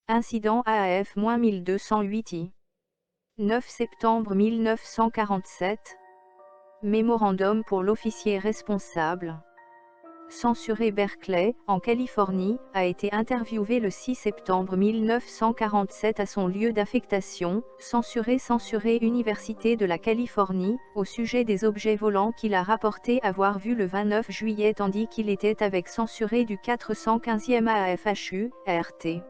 Incident AAF-1208 9 septembre 1947. Mémorandum pour l'officier responsable. Censuré Berkeley, en Californie, a été interviewé le 6 septembre 1947 à son lieu d'affectation, censuré Université de la Californie, au sujet des objets volants qu'il a rapporté avoir vus le 29 juillet tandis qu'il était avec censuré du 415e AFHU, RT.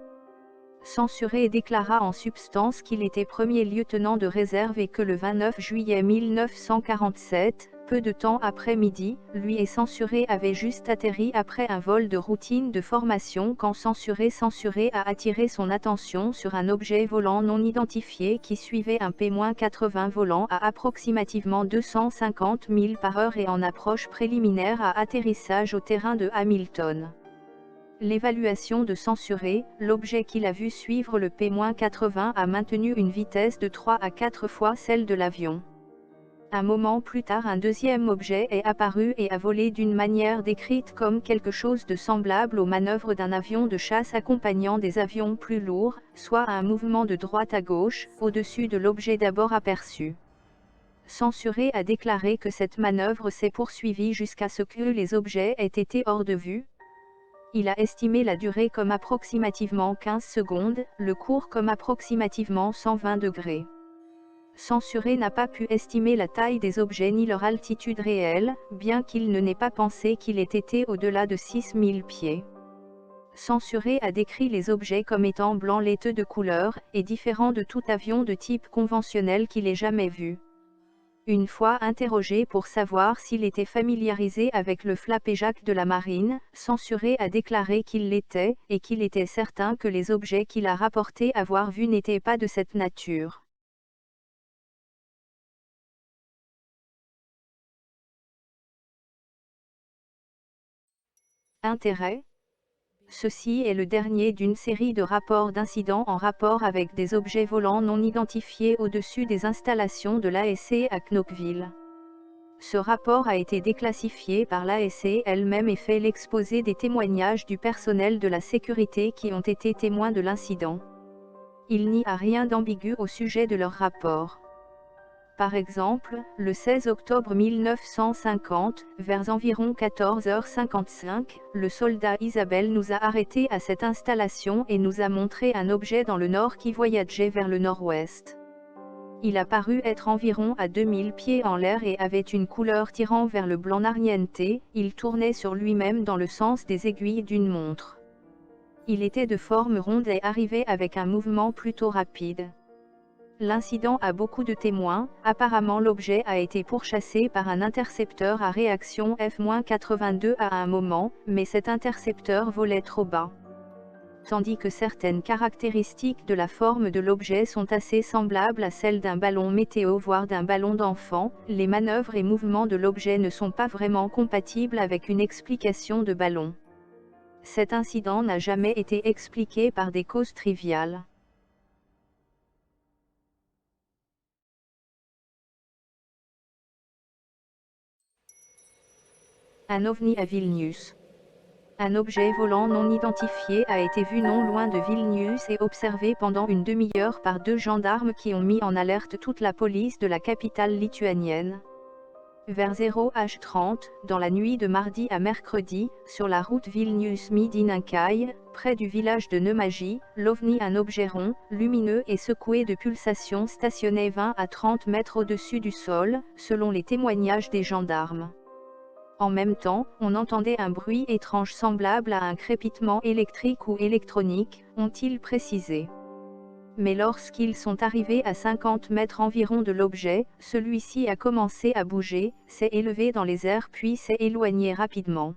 Censuré déclara en substance qu'il était premier lieutenant de réserve et que le 29 juillet 1947, peu de temps après midi, lui et censuré avaient juste atterri après un vol de routine de formation quand censuré a attiré son attention sur un objet volant non identifié qui suivait un P-80 volant à approximativement 250 milles par heure et en approche préliminaire à atterrissage au terrain de Hamilton. L'évaluation de censuré, l'objet qu'il a vu suivre le P-80 a maintenu une vitesse de 3 à 4 fois celle de l'avion. Un moment plus tard un deuxième objet est apparu et a volé d'une manière décrite comme quelque chose de semblable aux manœuvres d'un avion de chasse accompagnant des avions plus lourds, soit un mouvement de droite à gauche, au-dessus de l'objet d'abord aperçu. Censuré a déclaré que cette manœuvre s'est poursuivie jusqu'à ce que les objets aient été hors de vue. Il a estimé la durée comme approximativement 15 secondes, le cours comme approximativement 120 degrés. Censuré n'a pas pu estimer la taille des objets ni leur altitude réelle, bien qu'il ne n'ait pas pensé qu'il ait été au-delà de 6000 pieds. Censuré a décrit les objets comme étant blancs laiteux de couleur, et différents de tout avion de type conventionnel qu'il ait jamais vu. Une fois interrogé pour savoir s'il était familiarisé avec le flapéjac de la marine, Censuré a déclaré qu'il l'était, et qu'il était certain que les objets qu'il a rapporté avoir vus n'étaient pas de cette nature. Intérêt ? Ceci est le dernier d'une série de rapports d'incidents en rapport avec des objets volants non identifiés au-dessus des installations de l'ASC à Knoxville. Ce rapport a été déclassifié par l'ASC elle-même et fait l'exposé des témoignages du personnel de la sécurité qui ont été témoins de l'incident. Il n'y a rien d'ambigu au sujet de leur rapport. Par exemple, le 16 octobre 1950, vers environ 14h55, le soldat Isabelle nous a arrêtés à cette installation et nous a montré un objet dans le nord qui voyageait vers le nord-ouest. Il a paru être environ à 2000 pieds en l'air et avait une couleur tirant vers le blanc Narniente, il tournait sur lui-même dans le sens des aiguilles d'une montre. Il était de forme ronde et arrivait avec un mouvement plutôt rapide. L'incident a beaucoup de témoins, apparemment l'objet a été pourchassé par un intercepteur à réaction F-82 à un moment, mais cet intercepteur volait trop bas. Tandis que certaines caractéristiques de la forme de l'objet sont assez semblables à celles d'un ballon météo voire d'un ballon d'enfant, les manœuvres et mouvements de l'objet ne sont pas vraiment compatibles avec une explication de ballon. Cet incident n'a jamais été expliqué par des causes triviales. Un ovni à Vilnius. Un objet volant non identifié a été vu non loin de Vilnius et observé pendant une demi-heure par 2 gendarmes qui ont mis en alerte toute la police de la capitale lituanienne. Vers 0h30, dans la nuit de mardi à mercredi, sur la route Vilnius-Midi-Ninkai, près du village de Neumaji, l'OVNI, un objet rond, lumineux et secoué de pulsations, stationnait 20 à 30 mètres au-dessus du sol, selon les témoignages des gendarmes. En même temps, on entendait un bruit étrange semblable à un crépitement électrique ou électronique, ont-ils précisé. Mais lorsqu'ils sont arrivés à 50 mètres environ de l'objet, celui-ci a commencé à bouger, s'est élevé dans les airs puis s'est éloigné rapidement.